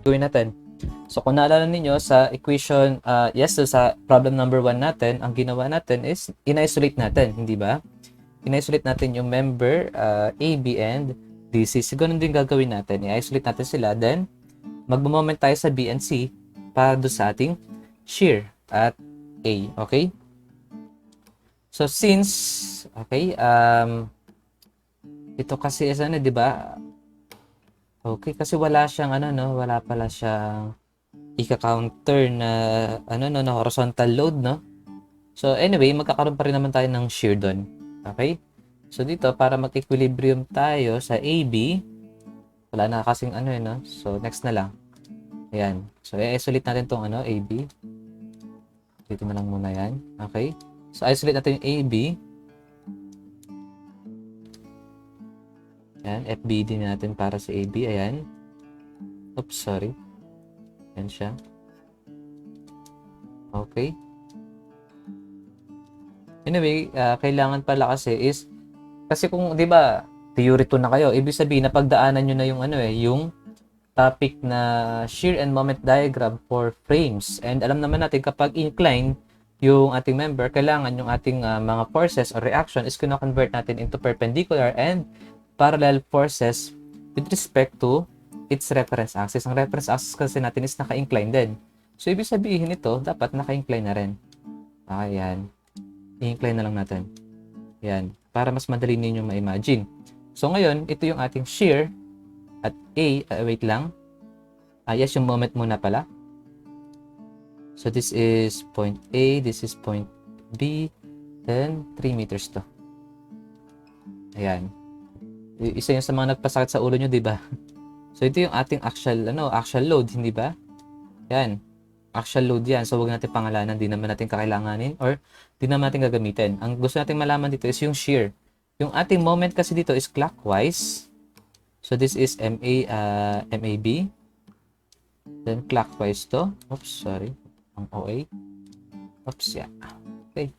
gawin natin. So, kung naalala ninyo sa equation, so sa problem number 1 natin, ang ginawa natin is in-isolate natin, hindi ba? In-isolate natin yung member A, B, and DC. So, ganun din gagawin natin. I-isolate natin sila. Then, magmo-moment tayo sa B and C para doon sa ating shear at A. Okay? So, since, ito kasi is di ba? Okay, kasi wala siyang wala pala siyang ika-counter na na horizontal load, no? So anyway, magkakaroon pa rin naman tayo ng shear doon. Okay? So dito para mag-equilibrium tayo sa AB, wala na kasing no? So next na lang. Ayan. So i-isolate natin tong AB. Dito na lang muna 'yan. Okay? So isolate natin yung AB. Ayan, FBD natin para sa AB. Ayan. Oops, sorry. Ayan siya. Okay. Anyway, kailangan pala kasi kung 'di ba, theory 2 na kayo, ibig sabihin na pagdaanan niyo na yung yung topic na shear and moment diagram for frames. And alam naman natin kapag incline yung ating member, kailangan yung ating mga forces or reaction is kino-convert natin into perpendicular and parallel forces with respect to its reference axis. Ang reference axis kasi natin is naka-incline din. So, ibig sabihin ito, dapat naka-incline na rin. Okay, yan. I-incline na lang natin. Yan. Para mas madali ninyo ma-imagine. So, ngayon, ito yung ating shear at A, wait lang. Yes, yung moment muna pala. So, this is point A, this is point B, then 3 meters to. Ayan. Isa yung sa mga nagpasakit sa ulo nyo, di ba? So, ito yung ating actual load, hindi ba? Yan. Actual load yan. So, huwag natin pangalanan. Di naman natin kakailanganin or di naman natin gagamitin. Ang gusto natin malaman dito is yung shear. Yung ating moment kasi dito is clockwise. So, this is MAB. Then, clockwise to. Oops, sorry. Ang OA. Oops, yeah. Okay.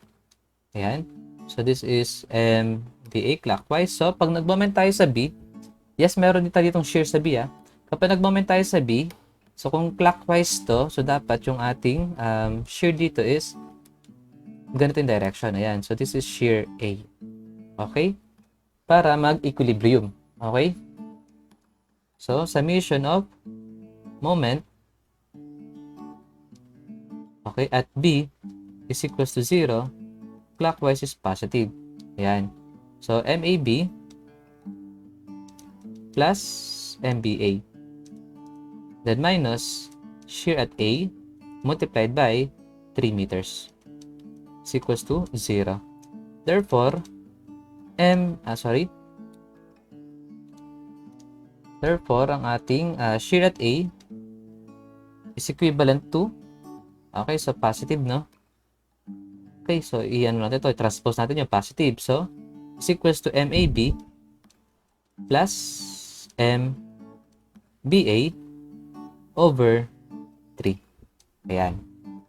Ayan. So, this is MBA clockwise. So, pag nag-moment tayo sa B, yes, meron din tayo ditong shear sa B, Kapag nag-moment tayo sa B, so kung clockwise to, so dapat yung ating shear dito is ganito yung direction. Ayan. So, this is shear A. Okay? Para mag-equilibrium. Okay? So, summation of moment, okay, at B is equals to 0. Clockwise is positive. Ayan. So, MAB plus MBA. Then minus shear at A multiplied by 3 meters is equals to 0. Therefore, Therefore, ang ating shear at A is equivalent to, okay, so positive, no? Okay, so iyan natin ito, i-transpose natin yung positive. So, is equals to MAB plus MBA over 3. Ayan.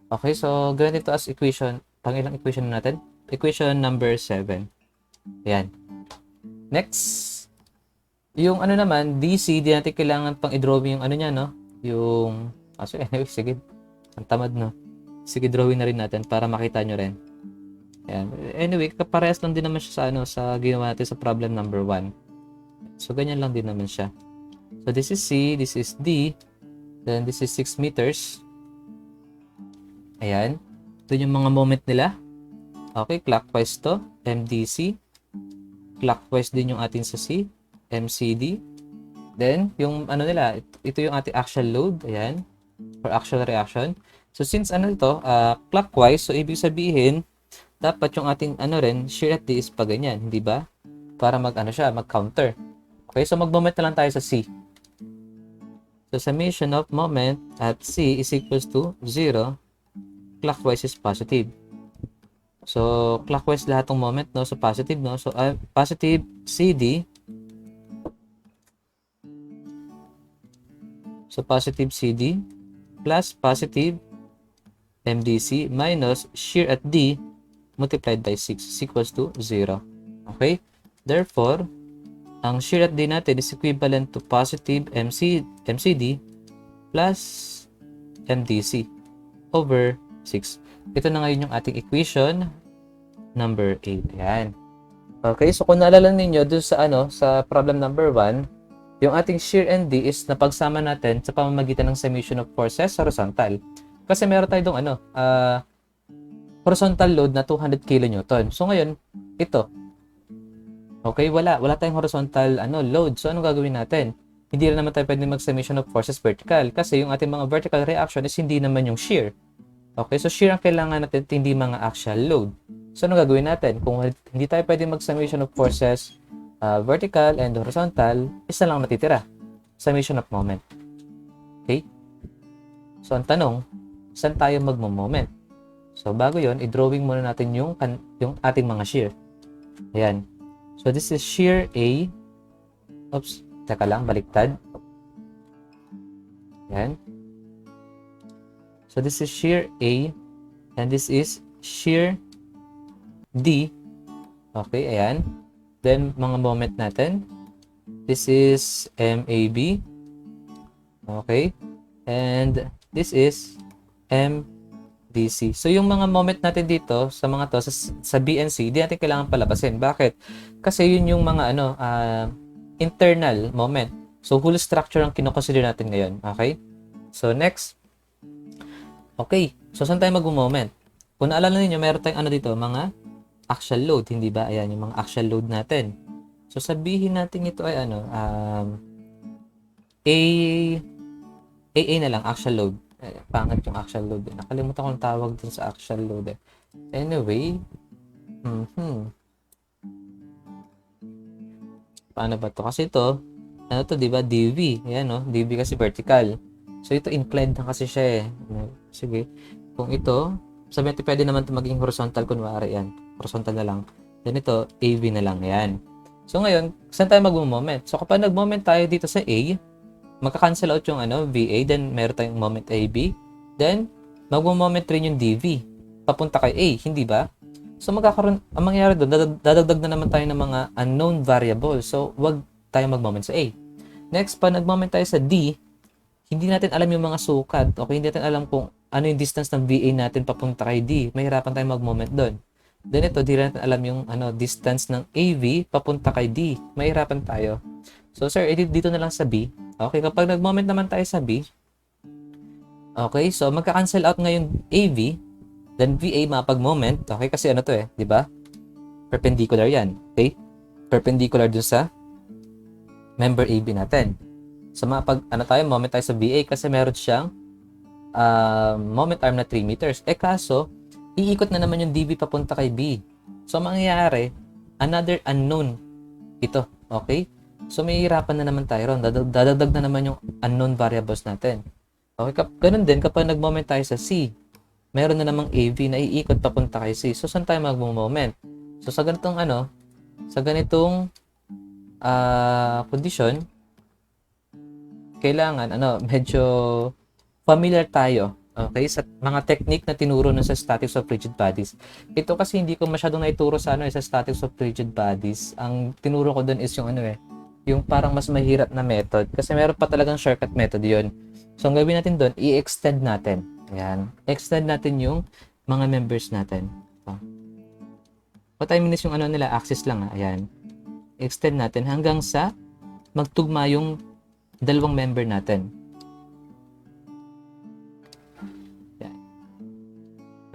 Okay, so ganito as equation. Pangilang equation natin? Equation number 7. Ayan. Next, yung naman, DC, di natin kailangan pang i-drawing yung niya, no? Yung, anyway, sige. Ang tamad, no? Sige, drawing na rin natin para makita nyo rin. Ayan. Anyway, kaparehas lang din naman siya sa ginawa natin sa problem number 1. So, ganyan lang din naman siya. So, this is C, this is D, then this is 6 meters. Ayan. Doon yung mga moment nila. Okay, clockwise to, MDC. Clockwise din yung atin sa C, MCD. Then, yung nila, ito yung ating actual load. Ayan. For actual reaction. So, since ito, clockwise, so ibig sabihin, dapat yung ating shear at D is pa ganyan, hindi ba? Para mag-counter. Okay, so mag-moment na lang tayo sa C. So, summation of moment at C is equals to 0. Clockwise is positive. So, clockwise lahat ng moment, no? So, positive, no? So, positive CD. So, positive CD plus positive MDC minus shear at D multiplied by 6 is equals to 0. Okay? Therefore, ang shear at D natin is equivalent to positive MCD plus MDC over 6. Ito na ngayon yung ating equation number 8. Yan. Okay, so kung naalala ninyo dun sa sa problem number 1, yung ating shear and D is napagsama natin sa pamamagitan ng summation of forces horizontal. Kasi meron tayo dong horizontal load na 200 kN. So ngayon, ito. Okay, wala tayong horizontal load. So anong gagawin natin? Hindi rin naman tayo pwedeng mag-summation of forces vertical kasi yung ating mga vertical reaction is hindi naman yung shear. Okay, so shear ang kailangan natin, hindi mga actual load. So ano gagawin natin? Kung hindi tayo pwedeng mag-summation of forces vertical and horizontal, isa lang matitira. Summation of moment. Okay? So ang tanong, saan tayo magmo-moment? So bago yon, i-drawing muna natin yung ating mga shear. Ayan. So this is shear A. Oops, teka lang, baliktad. Ayan. So this is shear A and this is shear D. Okay, ayan. Then mga moment natin. This is MAB. Okay. And this is MDC. So yung mga moment natin dito sa mga to sa B and C, di natin kailangan palabasin. Bakit? Kasi yun yung mga internal moment. So whole structure ang kino-consider natin ngayon. Okay? So next. Okay. So saan tayo mag-moment? Kung naalala niyo, meron tayong dito, mga axial load, hindi ba? Ayan yung mga axial load natin. So sabihin natin ito ay AA na lang, axial load. Pangat yung axial load. Nakalimutan ko ang tawag dun sa axial load. Anyway, paano ba to? Kasi ito, di ba? DV. Ayan, no? DV kasi vertical. So, ito inclined na kasi siya Sige. Kung ito, sabihin natin pwede naman ito maging horizontal kunwari yan. Horizontal na lang. Then ito, AV na lang. Yan. So, ngayon, saan tayo mag-moment? So, kapag nag-moment tayo dito sa A, magka-cancel out yung VA, then meron tayong moment AB, then mag-moment rin yung DV papunta kay A, hindi ba? So magkakaroon, ang mangyayari doon, dadagdag na naman tayo ng mga unknown variable. So wag tayo mag-moment sa A. Next, pa nag-moment tayo sa D, hindi natin alam yung mga sukat, okay? Hindi natin alam kung ano yung distance ng VA natin papunta kay D. Mahirapan tayo mag-moment doon. Then ito, di natin alam yung distance ng AV papunta kay D. Mahirapan tayo. So sir, edit dito na lang sa B. Okay, kapag nag-moment naman tayo sa B, okay, so magka-cancel out ngayon AV, then VA mapag-moment, okay, kasi di ba? Perpendicular yan, okay? Perpendicular dun sa member AB natin. So moment tayo sa VA kasi meron siyang moment arm na 3 meters. Kaso, iikot na naman yung DV papunta kay B. So, mangyayari, another unknown ito, okay? So, may hirapan na naman tayo ron. Dadagdag na naman yung unknown variables natin. Okay, ganun din kapag nag-moment tayo sa C. Meron na namang AV na iikot papunta kay C. So, saan tayo mag-moment? So, sa ganitong condition, kailangan, medyo familiar tayo, okay, sa mga technique na tinuro sa statics of rigid bodies. Ito kasi hindi ko masyadong naituro sa sa statics of rigid bodies. Ang tinuro ko doon is yung yung parang mas mahirap na method kasi meron pa talagang shortcut method yon. So, ang gawin natin doon, i-extend natin. Ayan. Extend natin yung mga members natin. So, what I mean is yung nila, axis lang. Ayan. Extend natin hanggang sa magtugma yung dalawang member natin. Ayan.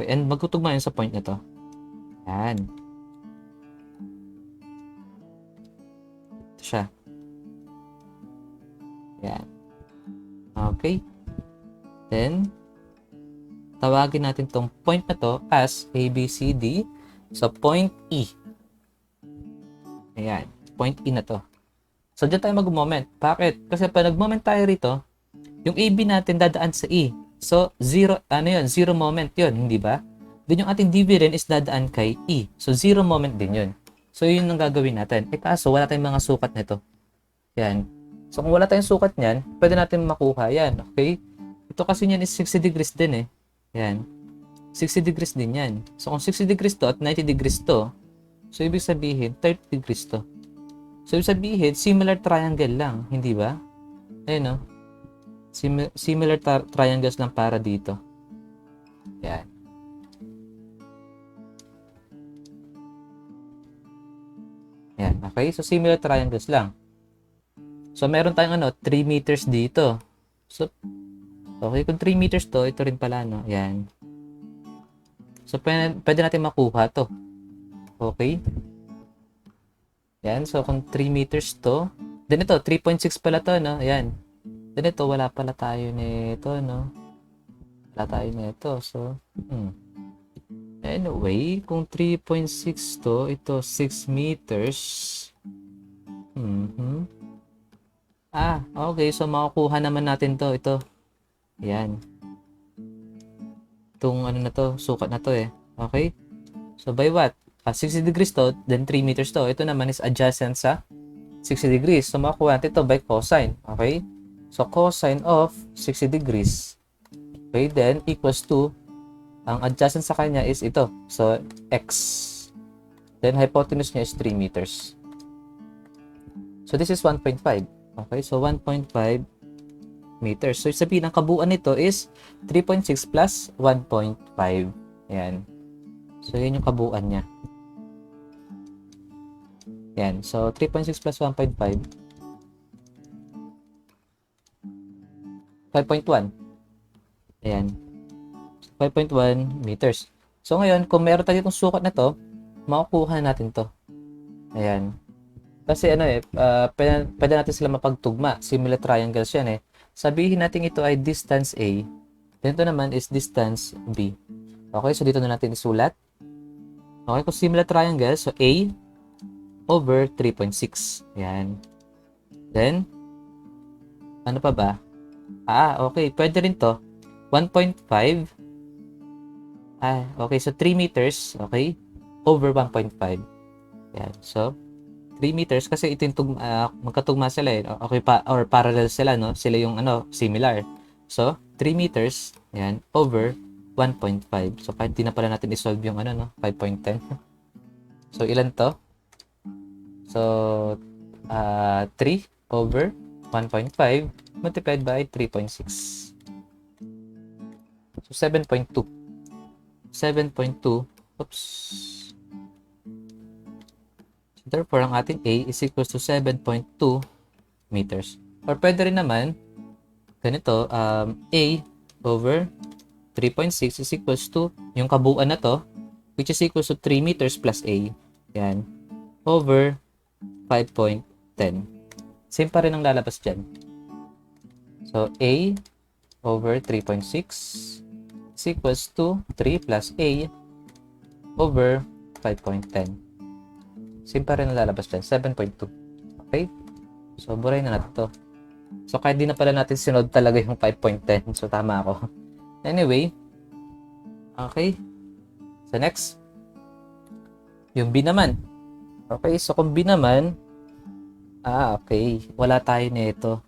Okay, and magtutugma yun sa point na to. Ayan. Ito siya. Ayan. Okay. Then, tawagin natin tong point na to as ABCD. So, point E. Ayan. Point E na to. So, dyan tayo mag-moment. Bakit? Kasi pag nag-moment tayo rito, yung AB natin dadaan sa E. So, zero moment yun, hindi ba? Then yung ating DV rin is dadaan kay E. So, zero moment din yun. So, yun ang gagawin natin. Kaso, wala tayong mga sukat nito. Yan. So, kung wala tayong sukat niyan, pwede natin makuha yan. Okay? Ito kasi niyan is 60 degrees din Yan. 60 degrees din yan. So, kung 60 degrees to at 90 degrees to, so, ibig sabihin, 30 degrees to. So, ibig sabihin, similar triangle lang. Hindi ba? Ayun, no? Similar triangles lang para dito. Yan. Yan. Okay? So, similar triangles lang. So, meron tayong 3 meters dito. So, okay, kung 3 meters to, ito rin pala, no? Yan. So, pwede natin makuha to. Okay? Yan. So, kung 3 meters to, then ito, 3.6 pala to, no? Yan. Then ito, wala pala tayo nito, no? Wala tayo nito. So, anyway, kung 3.6 to, ito 6 meters. Okay. So, makukuha naman natin to. Ito. Yan. Itong na to, sukat na to eh. Okay? So, by what? 60 degrees to, then 3 meters to. Ito naman is adjacent sa 60 degrees. So, makukuha natin to by cosine. Okay? So, cosine of 60 degrees. Okay, then equals to, ang adjacent sa kanya is ito. So, x. Then, hypotenuse niya is 3 meters. So, this is 1.5. Okay, so 1.5 meters. So, sabihin, ang kabuuan nito is 3.6 plus 1.5. Ayan. So, yan yung kabuuan niya. Yan. So, 3.6 plus 1.5. 5.1. Ayan. 5.1 meters. So, ngayon, kung meron tayo itong sukat na to, makukuha natin to. Ayan. Kasi pwede natin sila mapagtugma. Similar triangles yan eh. Sabihin natin ito ay distance A. Dito naman is distance B. Okay, so dito na natin isulat. Okay, kung similar triangles, so A over 3.6. Ayan. Then, ano pa ba? Okay. Pwede rin to. 1.5. Okay. So, 3 meters. Okay. Over 1.5. Ayan. So, 3 meters kasi ito yung magkatugma sila eh. Okay or parallel sila, no? Sila yung similar. So, 3 meters, yan, over 1.5. So, kahit di na pala natin isolve yung 5.10. So, ilan to? So, 3 over 1.5 multiplied by 3.6. So, 7.2. 7.2. Oops. Therefore, ang ating A is equals to 7.2 meters. Or pwede rin naman, ganito, A over 3.6 is equals to, yung kabuuan na to, which is equals to 3 meters plus A. Yan. Over 5.10. Same pa rin ang lalabas dyan. So, A over 3.6 is equals to 3 plus A over 5.10. Same pa rin ang lalabas dyan. 7.2. Okay? So, buray na natin to. So, kahit di na pala natin sinod talaga yung 5.10. So, tama ako. Anyway. Okay. So, next. Yung B naman. Okay. So, kung B naman, okay. Wala tayo nito.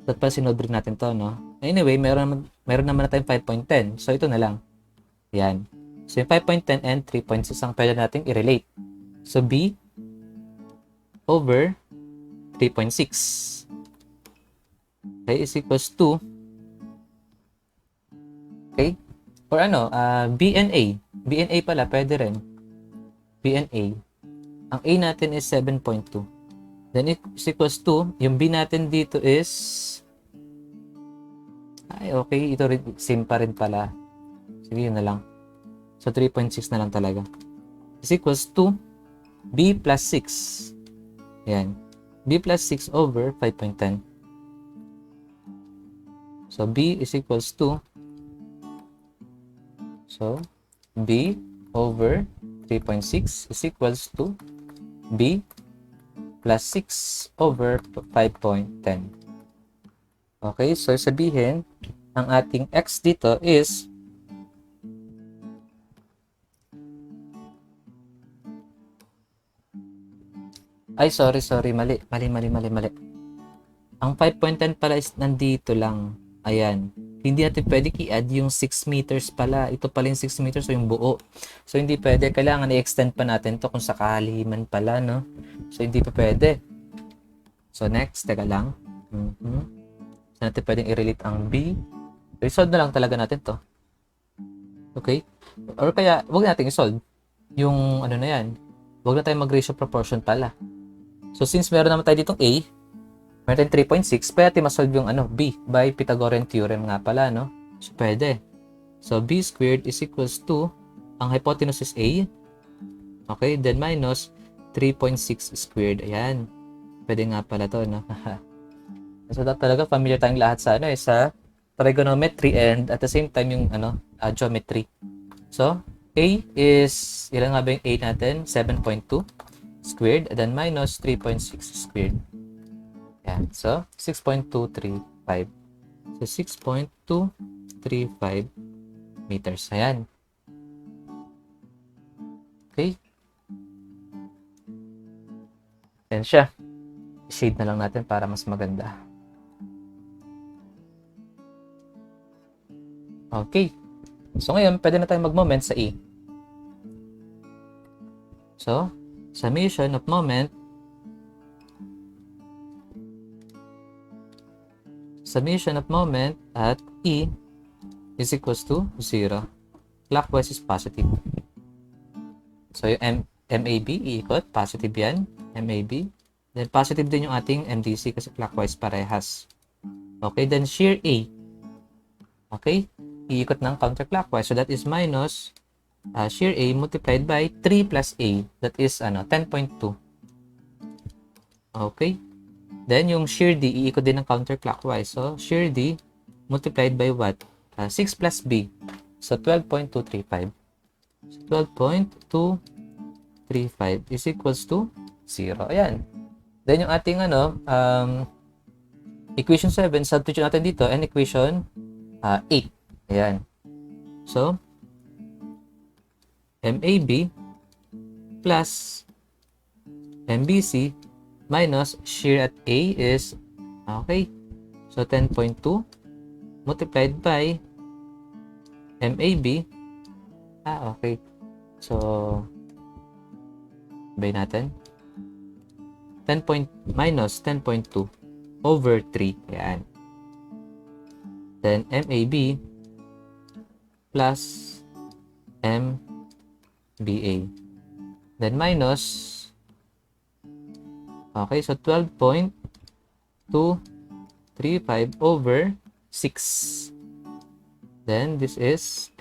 Dapat pala sinod rin natin to, no? Anyway, meron naman na tayong 5.10. So, ito na lang. Yan. So, yung 5.10 and 3.6 ang pwede natin i-relate. So, B over 3.6. Okay, is equals to, okay, or B and A. B and A pala, pwede rin. B and A. Ang A natin is 7.2. Then, is equals to, yung B natin dito is, okay, ito rin, same pa rin pala. Sige, yun na lang. So, 3.6 na lang talaga. Is equals to, B plus 6. Yan. B plus 6 over 5.10. So, B is equals to, so, B over 3.6 is equals to B plus 6 over 5.10. Okay, so sabihin, ang ating X dito is sorry, mali. Ang 5.10 pala is nandito lang. Ayan. Hindi natin pwede i-add yung 6 meters pala. Ito pala yung 6 meters o yung buo. So, hindi pwede. Kailangan i-extend pa natin to kung sakali man pala, no? So, hindi pa pwede. So, next. Teka lang. So, natin pwedeng i-relate ang B. Resolve na lang talaga natin to. Okay? Or kaya, wag natin i-solve. Yung ano na yan. Wag na tayo mag-ratio proportion pala. So, since meron naman tayo ditong A, meron tayong 3.6, pwede natin ma-solve yung B by Pythagorean theorem nga pala, no? So, pwede. So, B squared is equals to, ang hypotenuse is A. Okay? Then minus 3.6 squared. Ayan. Pwede nga pala to, no? So, talaga familiar tayong lahat sa sa trigonometry and at the same time yung geometry. So, A is, ilan nga ba yung A natin? 7.2 squared, and then minus 3.6 squared. Yan. So, 6.235. So, 6.235 meters. Ayan. Okay. Yan siya. Shade na lang natin para mas maganda. Okay. So, ngayon, pwede na tayong mag-moment sa E. So, summation of moment at E is equals to 0. Clockwise is positive. So, yung MAB, iikot, positive yan. MAB. Then, positive din yung ating MDC kasi clockwise parehas. Okay, then shear A. Okay, iikot ng counterclockwise. So, that is minus shear A multiplied by 3 plus A. That is 10.2. Okay. Then, yung shear D, iikot din ng counterclockwise. So, shear D multiplied by what? 6 plus B. So, 12.235. So, 12.235 is equals to 0. Ayan. Then, yung ating equation 7, substitute natin dito, and equation 8. Ayan. So, MAB plus MBC minus shear at A is, okay, so 10.2 multiplied by MAB, okay, so, bay natin, minus 10.2 over 3, ayan. Then, MAB plus MBA. Then, minus, okay, so 12.235 over 6. Then, this is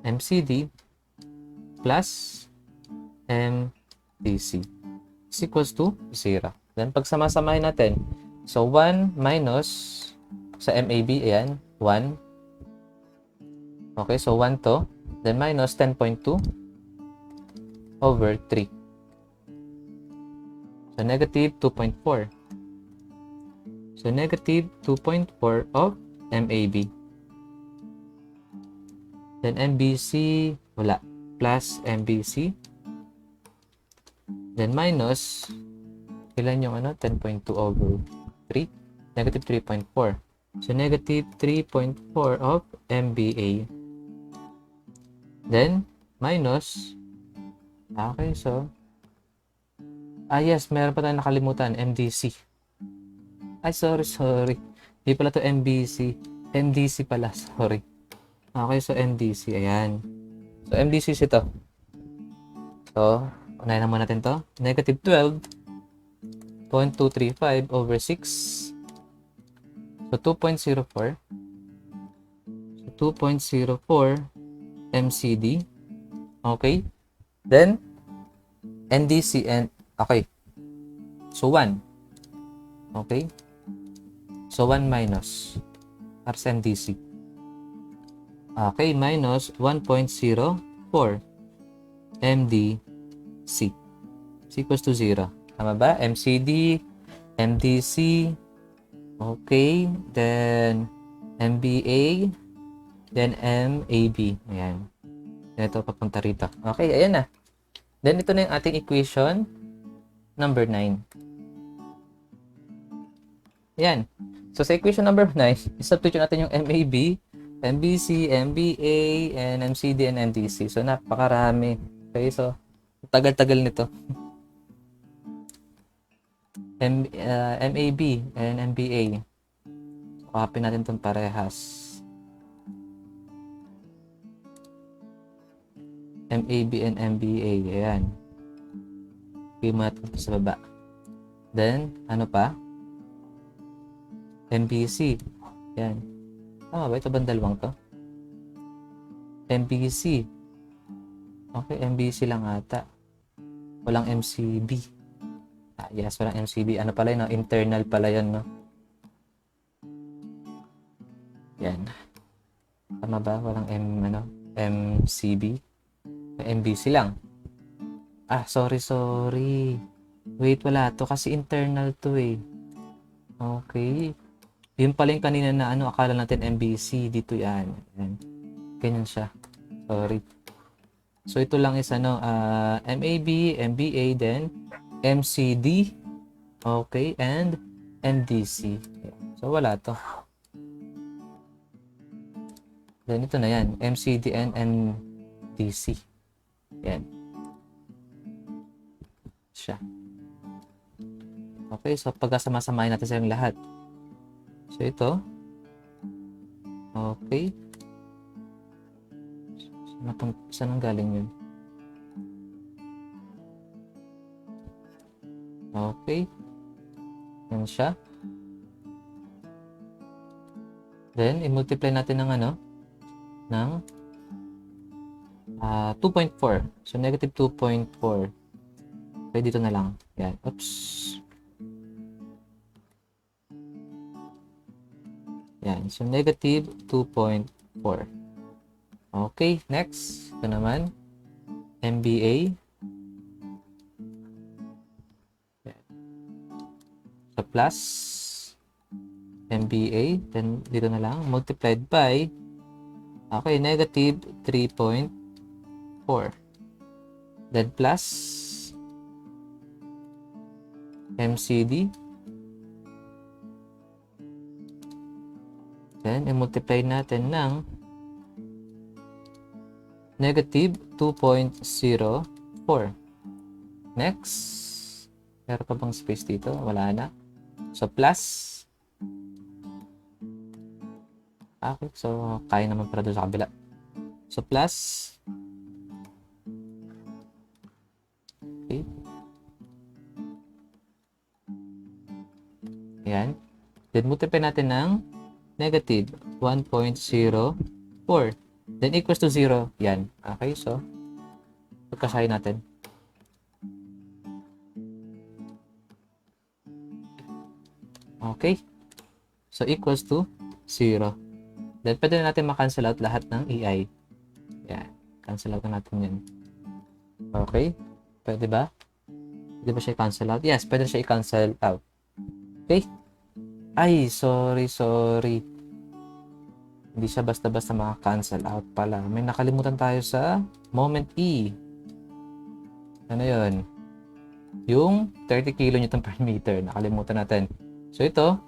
MCD plus MDC is equals to 0. Then, pag samasamahin natin, so 1 minus sa MAB, ayan, 1. Okay, so 1 to. Then minus 10.2 over 3. So negative 2.4. So negative 2.4 of MAB. Then MBC, wala. Plus MBC. Then minus, ilan yung 10.2 over 3? Negative 3.4. So, negative 3.4 of MBA. Then, minus, okay, so, yes, meron pa tayong nakalimutan, MDC. Ay, sorry. Hindi pala to MBC. MDC pala, sorry. Okay, so MDC, ayan. So, MDC is ito. So, unahin naman natin to. Negative 12.235 over 6. So, 2.04. So, 2.04 MCD. Okay. Then, NDC and, okay. So, 1. Okay. So, 1 minus. Para sa MDC. Okay, minus 1.04 MDC. Is equals to 0. Tama ba? MCD, MDC, okay, then MBA, then MAB. Ayan. Ito, papunta rito. Okay, ayan na. Then, ito na yung ating equation number 9. Ayan. So, sa equation number 9, isubstitute natin yung MAB, MBC, MBA, and MCD, and MDC. So, napakarami. Okay, so, tagal-tagal nito. MAB and MBA. So, copy natin itong parehas. MAB and MBA. Ayan. Okay mo natin sa baba. Then, ano pa? MBC. Ayan. Tama ba? Ito ba ang dalawang to? MBC. Okay, MBC lang ata. Walang MCB. Yes, walang MCB. Ano pala yun? No? Internal pala yan, no? Yan. Tama ba? Walang MCB? MBC lang. Sorry. Wait, wala to. Kasi internal to eh. Okay. Yun pala yung kanina na akala natin MBC. Dito yan. Yan. Ganyan siya. Sorry. So, ito lang is MAB, MBA, then MCD, okay, and MDC. So, wala to. Then, ito na yan. MCD and MDC. Yan. Siya. Okay, so pagkasama-samahin natin silang lahat. So, ito. Okay. Saan ang galing yun? Okay. Yan siya. Then, i-multiply natin ng ng 2.4. So, negative 2.4. Okay, dito na lang. Yan. Oops. Yan. So, negative 2.4. Okay, next. Ito naman. MBA. So, plus MBA. Then, dito na lang. Multiplied by negative 3.4. Then, plus MCD. Then, i-multiply natin ng negative 2.04. Next. Meron pa bang space dito? Wala na. So, plus. Okay. So, kaya naman para doon sa kabila. So, plus. Okay. Ayan. Then, multiply natin ng negative 1.04. Then, equals to 0. Yan. Okay. So, pagkasahin natin. Okay. So, equals to 0. Then, pwede na natin makancel out lahat ng EI. Yan. Cancel out na natin yan. Okay. Pwede ba? Pwede ba siya i-cancel out? Yes, pwede siya i-cancel out. Okay. Ay, sorry. Hindi siya basta-basta maka-cancel out pala. May nakalimutan tayo sa moment E. Ano yun? Yung 30 kN per meter. Nakalimutan natin. So, ito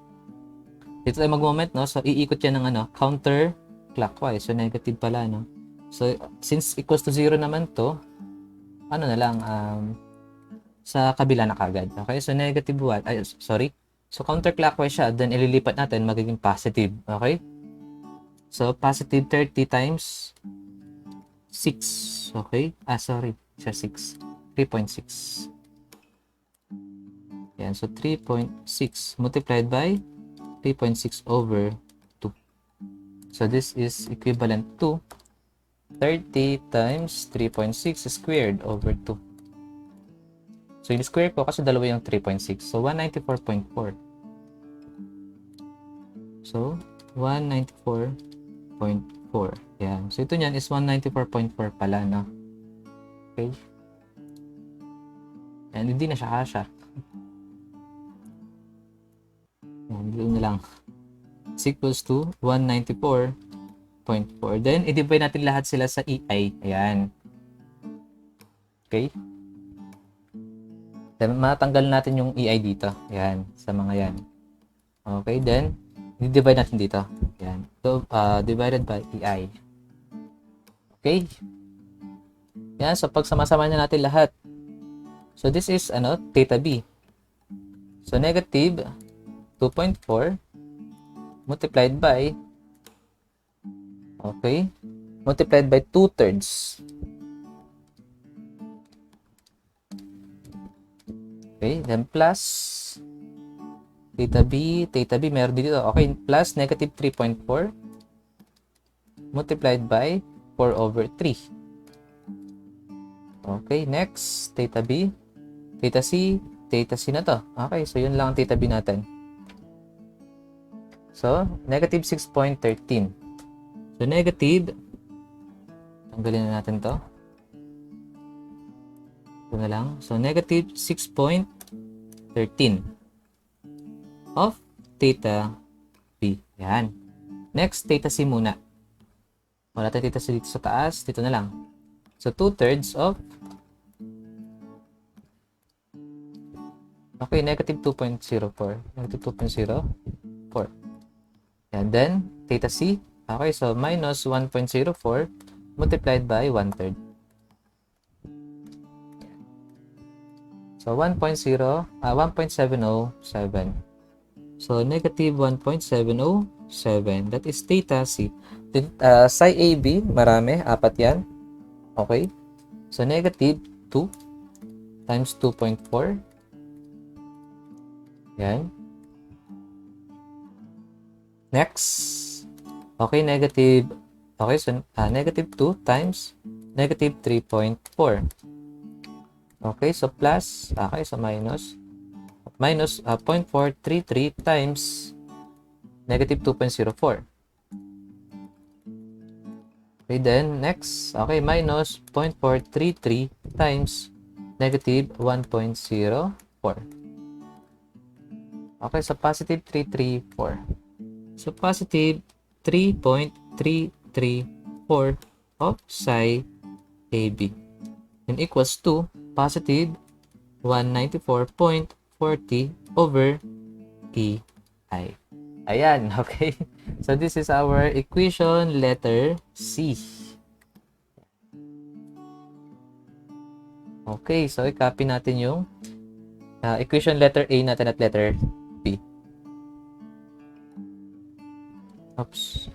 tayo mag-moment, no? So, iikot yan ng counter-clockwise. So, negative pala, no? So, since equals to 0 naman to, na lang, sa kabila na kagad. Okay? So, negative 1. Ay, sorry. So, counterclockwise siya. Then, ililipat natin, magiging positive. Okay? So, positive 30 times 6. Okay? Sorry. Siya 6. 3.6. Yan. So, 3.6 multiplied by 3.6 over 2. So, this is equivalent to 30 times 3.6 squared over 2. So, yung square po kasi dalawa yung 3.6. So, 194.4. So, 194.4. Yan. So, ito niyan is 194.4 pala, no? Okay. And hindi na siya kasha. Yan, doon na lang. Is equals to 194.4. Then, i-divide natin lahat sila sa EI. Ayan. Okay. Then, matanggal natin yung EI dito. Ayan. Sa mga yan. Okay. Then, i-divide natin dito. Ayan. So, divided by EI. Okay. Yan. So, pagsama-sama na natin lahat. So, this is, theta B. So, negative 2.4 multiplied by, okay, multiplied by 2/3. Okay, then plus theta b meron dito. Okay, plus negative 3.4 multiplied by 4/3. Okay, next, theta b, theta c na to. Okay, so yun lang ang theta b natin. So, negative 6.13. So, negative, tanggalin na natin to. Ito na lang. So, negative 6.13 of theta b. Yan. Next, theta c muna. Wala tayong theta c dito sa taas. Dito na lang. So, 2/3 of, okay, negative 2.04. Negative 2.04. And then, theta c. Okay, so minus 1.04 multiplied by 1/3. So, 1.707. So, negative 1.707. That is theta c. Psi AB, marami. 4 yan. Okay. So, negative 2 times 2.4. Yan. Next. Okay, negative. Okay, so negative 2 times negative 3.4. Okay, so plus. Okay, so minus. Minus 0.433 times negative 2.04. Okay, then next. Okay, minus 0.433 times negative 1.04. Okay, so positive 334. So, positive 3.334 of psi AB. And equals to positive 194.40 over EI. Ayan, okay. So, this is our equation letter C. Okay, so i-copy natin yung equation letter A natin at letter B. Oops.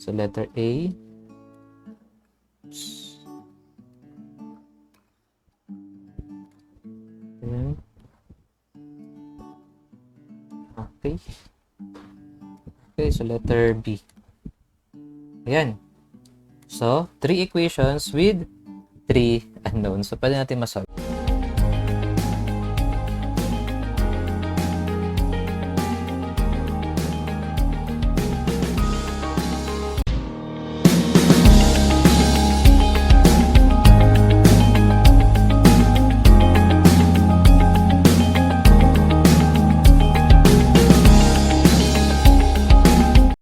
So, letter A. Oops. Ayan. Okay. Okay, so letter B. Ayan. So, 3 equations with 3 unknowns. So, pwede natin masolve.